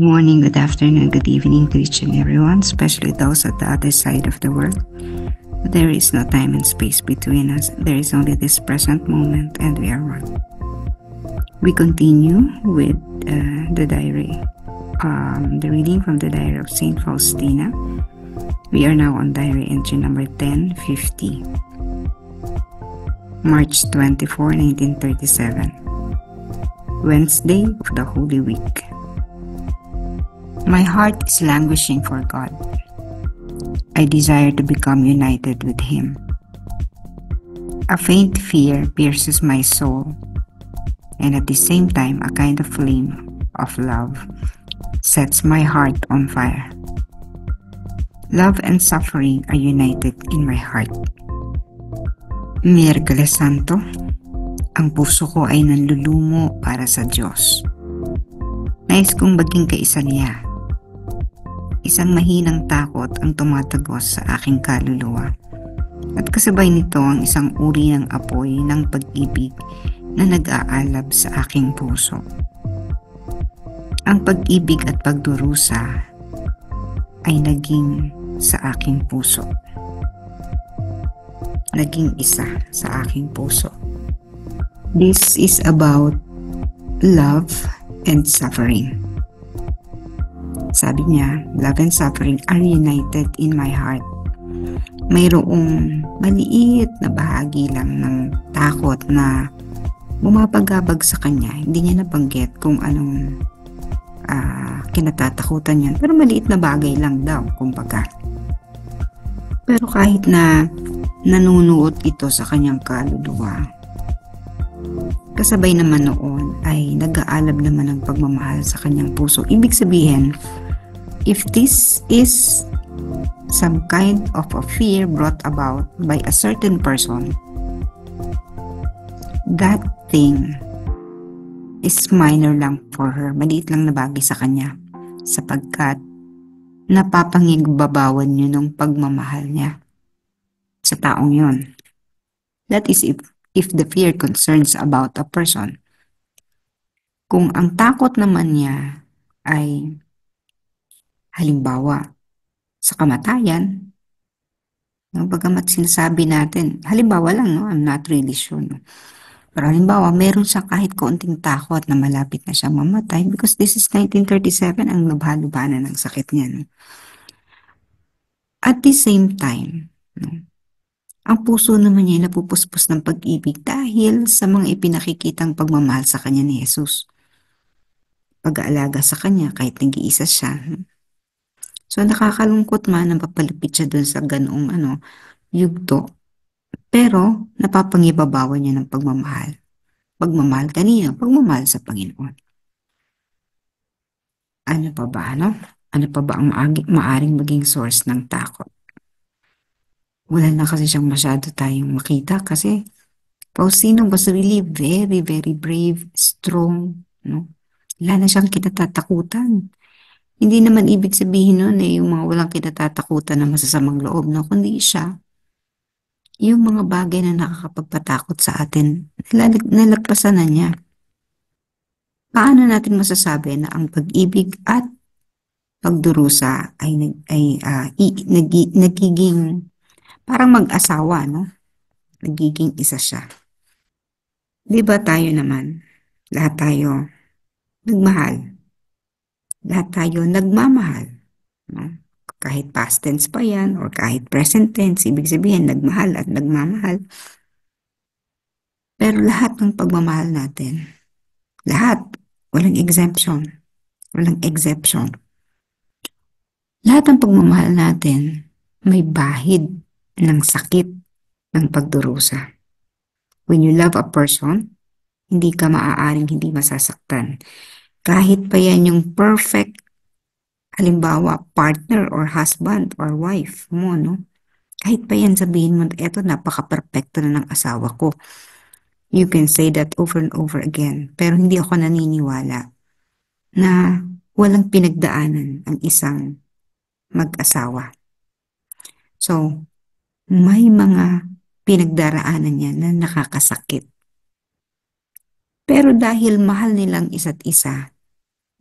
morning, good afternoon, good evening to each and everyone, especially those at the other side of the world. There is no time and space between us. There is only this present moment, and we are one. We continue with the diary, the reading from the diary of Saint Faustina. We are now on diary entry number 1050, March 24, 1937, Wednesday of the Holy Week. My heart is languishing for God. I desire to become united with Him. A faint fear pierces my soul, and at the same time a kind of flame of love sets my heart on fire. Love and suffering are united in my heart. Miyerkules Santo, ang puso ko ay nanlulumo para sa Diyos. Nais kong maging kaisa niya. Isang mahinang takot ang tumatagos sa aking kaluluwa. At kasabay nito ang isang uri ng apoy ng pag-ibig na nag-aalab sa aking puso. Ang pag-ibig at pagdurusa ay naging sa aking puso. Naging isa sa aking puso. This is about love and suffering. Sabi niya, love and suffering are united in my heart. Mayroong maliit na bahagi lang ng takot na bumabagabag sa kanya. Hindi niya nabanggit kung anong kinatatakutan niya. Pero maliit na bagay lang daw, kumbaga. Pero kahit na nanunuot ito sa kanyang kaluluwa, kasabay naman noon ay nag-aalab naman ang pagmamahal sa kanyang puso. Ibig sabihin, if this is some kind of a fear brought about by a certain person, that thing is minor lang for her. Maliit lang na bagay sa kanya sapagkat napapangigbabawan niyo ng pagmamahal niya sa taong yon. That is if the fear concerns about a person. Kung ang takot naman niya ay halimbawa sa kamatayan, no, bagamat sinasabi natin, halimbawa lang, no, I'm not really sure, no, pero halimbawa meron siya kahit kaunting takot na malapit na siya mamatay because this is 1937, ang nabhalubanan ng sakit niya, no. At the same time, no, ang puso naman niya napupuspos ng pag-ibig dahil sa mga ipinakikitang pagmamahal sa kanya ni Jesus. Pag-aalaga sa kanya kahit nag-iisa siya. So nakakalungkot man ang papalipit siya dun sa ganoong yugto. Pero napapangibabawan niya ng pagmamahal. Pagmamahal kanina, pagmamahal sa Panginoon. Ano pa ba, no? Ano pa ba ang maaring maging source ng takot? Wala na kasi siyang masyado tayong makita kasi Faustina was really very, very brave, strong, no? Wala na siyang kinatatakutan. Hindi naman ibig sabihin nun yung mga walang kinatatakutan na masasamang loob, no? Kundi siya, yung mga bagay na nakakapagpatakot sa atin, nalagpasan na niya. Paano natin masasabi na ang pag-ibig at pagdurusa ay nagiging parang mag-asawa, no? Nagiging isa siya. Di ba tayo naman, lahat tayo nagmahal. Lahat tayo nagmamahal. No? Kahit past tense pa yan or kahit present tense, ibig sabihin nagmahal at nagmamahal. Pero lahat ng pagmamahal natin, lahat, walang exemption. Walang exception. Lahat ng pagmamahal natin may bahid ng sakit ng pagdurusa. When you love a person, hindi ka maaaring hindi masasaktan. Kahit pa yan yung perfect, halimbawa, partner or husband or wife mo, no? Kahit pa yan sabihin mo, eto, napaka-perfecto na ng asawa ko. You can say that over and over again. Pero hindi ako naniniwala na walang pinagdaanan ang isang mag-asawa. So, may mga pinagdaraanan niya na nakakasakit. Pero dahil mahal nilang isa't isa,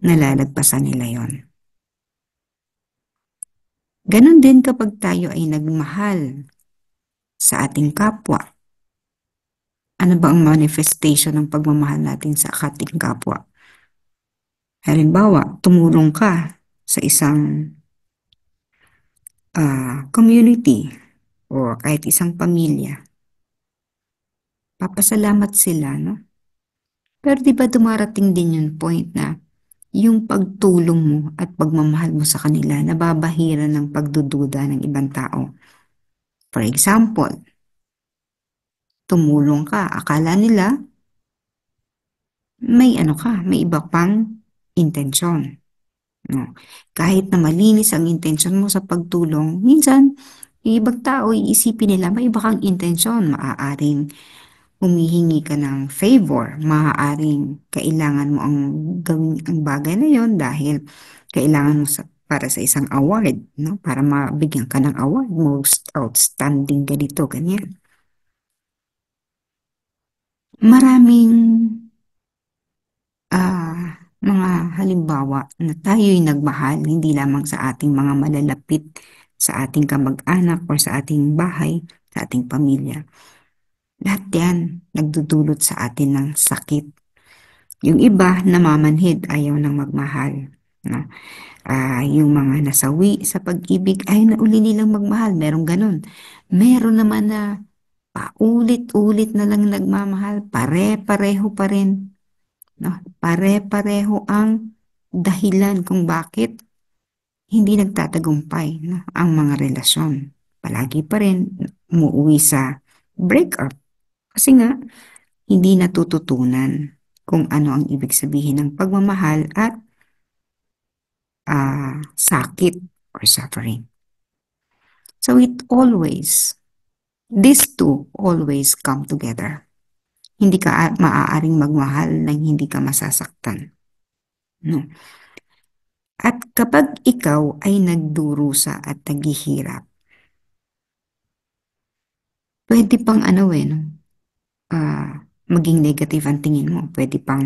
nalalagpasan nila yon. Ganon din kapag tayo ay nagmahal sa ating kapwa. Ano ba ang manifestation ng pagmamahal natin sa ating kapwa? Halimbawa, tumulong ka sa isang community o kahit isang pamilya. Papasalamat sila, no? Pero di ba dumarating din yung point na yung pagtulong mo at pagmamahal mo sa kanila nababahira ng pagdududa ng ibang tao. For example, tumulong ka, akala nila may may iba pang intensyon. No? Kahit na malinis ang intensyon mo sa pagtulong, minsan, yung ibang tao, iisipin nila, may iba kang intensyon. Maaaring humihingi ka ng favor, maaaring kailangan mo ang gawin ang bagay na yon dahil kailangan mo para sa isang award, no? Para mabigyan ka ng award, most outstanding ganito, ganyan. Maraming mga halimbawa na tayo'y nagmahal hindi lamang sa ating mga malalapit, sa ating kamag-anak o sa ating bahay, sa ating pamilya. Lahat yan nagdudulot sa atin ng sakit. Yung iba namamanhid, ayaw nang magmahal. No? Yung mga nasawi sa pag-ibig, ayaw na uli nilang magmahal. Merong ganun. Meron naman na paulit-ulit na lang nagmamahal, pare-pareho pa rin. No? Pare-pareho ang dahilan kung bakit hindi nagtatagumpay, no? Ang mga relasyon. Palagi pa rin umuwi sa breakup. Kasi nga, hindi natututunan kung ano ang ibig sabihin ng pagmamahal at sakit or suffering. So these two always come together. Hindi ka maaaring magmahal nang hindi ka masasaktan. No? At kapag ikaw ay nagdurusa at naghihirap, pwede pang no? Maging negative ang tingin mo. Pwede pang,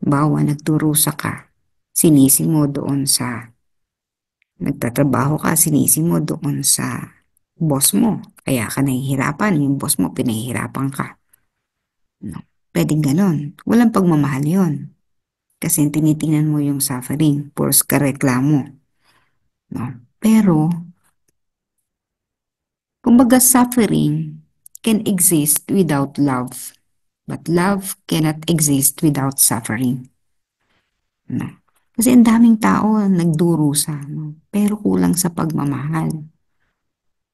bawa nagdurusa ka, sinisi mo doon sa, nagtatrabaho ka, sinisi mo doon sa boss mo. Kaya ka nahihirapan, yung boss mo, pinahihirapan ka. No? Pwedeng ganon. Walang pagmamahal yon. Kasi tinitingnan mo yung suffering, puros ka reklamo. No? Pero, kumbaga suffering can exist without love. But love cannot exist without suffering. No? Kasi ang daming tao nagdurusa, no? Pero kulang sa pagmamahal.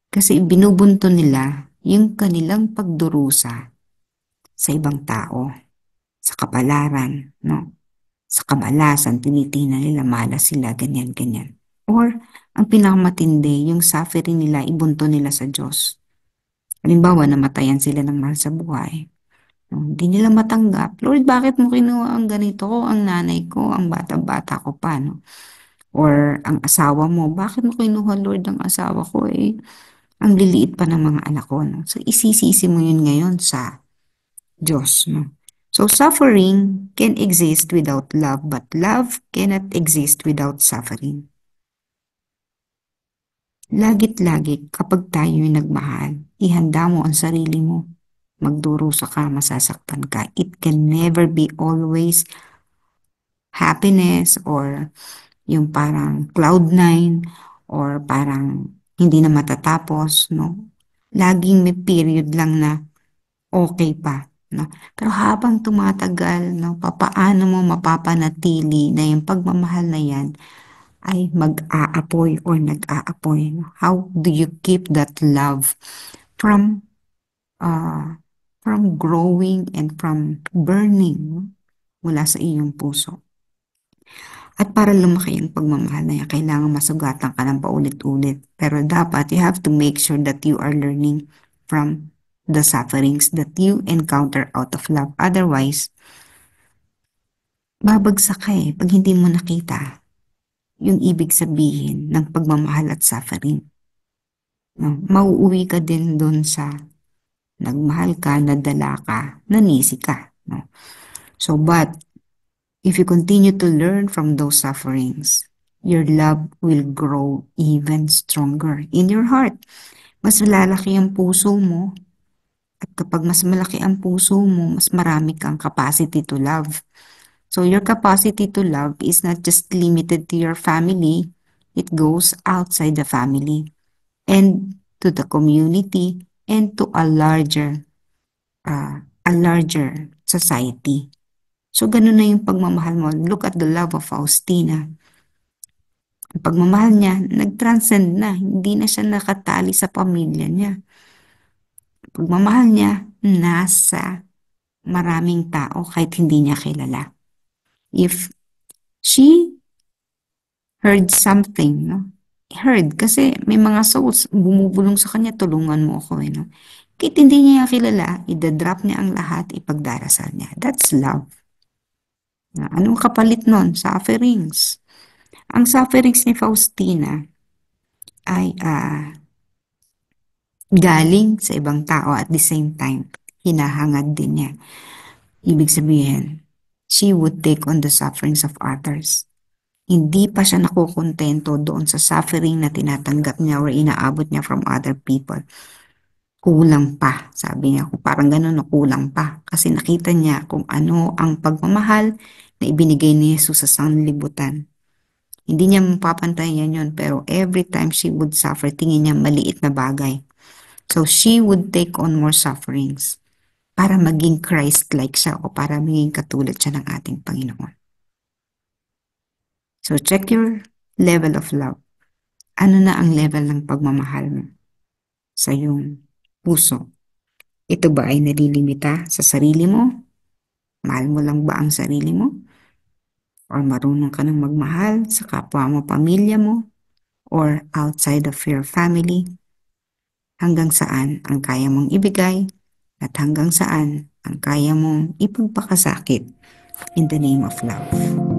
Kasi binubunto nila yung kanilang pagdurusa sa ibang tao, sa kapalaran, no? Sa kamalasan, tinitingnan nila, malas sila, ganyan, ganyan. Or, ang pinakamatindi, yung suffering nila, ibunto nila sa Diyos. Halimbawa, namatayan sila ng mahal sa buhay. No, hindi nila matanggap. Lord, bakit mo kinuha ang ganito ko, ang nanay ko, ang bata-bata ko pa, no? Or ang asawa mo, bakit mo kinuha, Lord, ang asawa ko ang liliit pa ng mga anak ko, no? So, isisisi mo yun ngayon sa Diyos, no? So, suffering can exist without love, but love cannot exist without suffering. Lagit-lagit kapag tayo'y nagmahal, ihanda mo ang sarili mo. Magdurusa ka, masasaktan ka. It can never be always happiness or yung parang cloud9 or parang hindi na matatapos, no? Laging may period lang na okay pa, no? Pero habang tumatagal, no, papaano mo mapapanatili na yung pagmamahal na yan ay mag-aapoy or nag-aapoy, no? How do you keep that love from growing and from burning, no? Mula sa iyong puso? At para lumaki ang pagmamahal na yan, kailangan masugatan ka ng paulit-ulit. Pero dapat, you have to make sure that you are learning from the sufferings that you encounter out of love. Otherwise, babagsak ka pag hindi mo nakita yung ibig sabihin ng pagmamahal at suffering. No? Mauuwi ka din doon sa nagmahal ka, nadala ka, nanisi ka. No? So, but If you continue to learn from those sufferings, your love will grow even stronger in your heart. Mas lalaki ang puso mo, at kapag mas malaki ang puso mo, mas marami kang capacity to love. So your capacity to love is not just limited to your family, it goes outside the family and to the community and to a larger society. So ganun na yung pagmamahal mo. Look at the love of Faustina. Ang pagmamahal niya, nag-transcend na. Hindi na siya nakatali sa pamilya niya. Pagmamahal niya, nasa maraming tao kahit hindi niya kilala. If she heard something, no? Heard, kasi may mga souls bumubulong sa kanya, tulungan mo ako, no? Kahit hindi niya kilala, idadrop niya ang lahat, ipagdarasal niya. That's love. Anong kapalit nun? Sufferings. Ang sufferings ni Faustina ay galing sa ibang tao at the same time, hinahangad din niya. Ibig sabihin, she would take on the sufferings of others. Hindi pa siya nakukontento doon sa suffering na tinatanggap niya or inaabot niya from other people. Kulang pa, sabi niya. Parang ganun na kulang pa. Kasi nakita niya kung ano ang pagmamahal na ibinigay ni Jesus sa sanlibutan. Hindi niya mapapantayan yun, pero every time she would suffer, tingin niya maliit na bagay. So she would take on more sufferings para maging Christ-like siya o para maging katulad siya ng ating Panginoon. So check your level of love. Ano na ang level ng pagmamahal mo sa iyong puso? Ito ba ay nalilimita sa sarili mo? Mahal mo lang ba ang sarili mo? Or marunong ka nang magmahal sa kapwa mo, pamilya mo? Or outside of your family? Hanggang saan ang kaya mong ibigay at hanggang saan ang kaya mong ipagpakasakit in the name of love.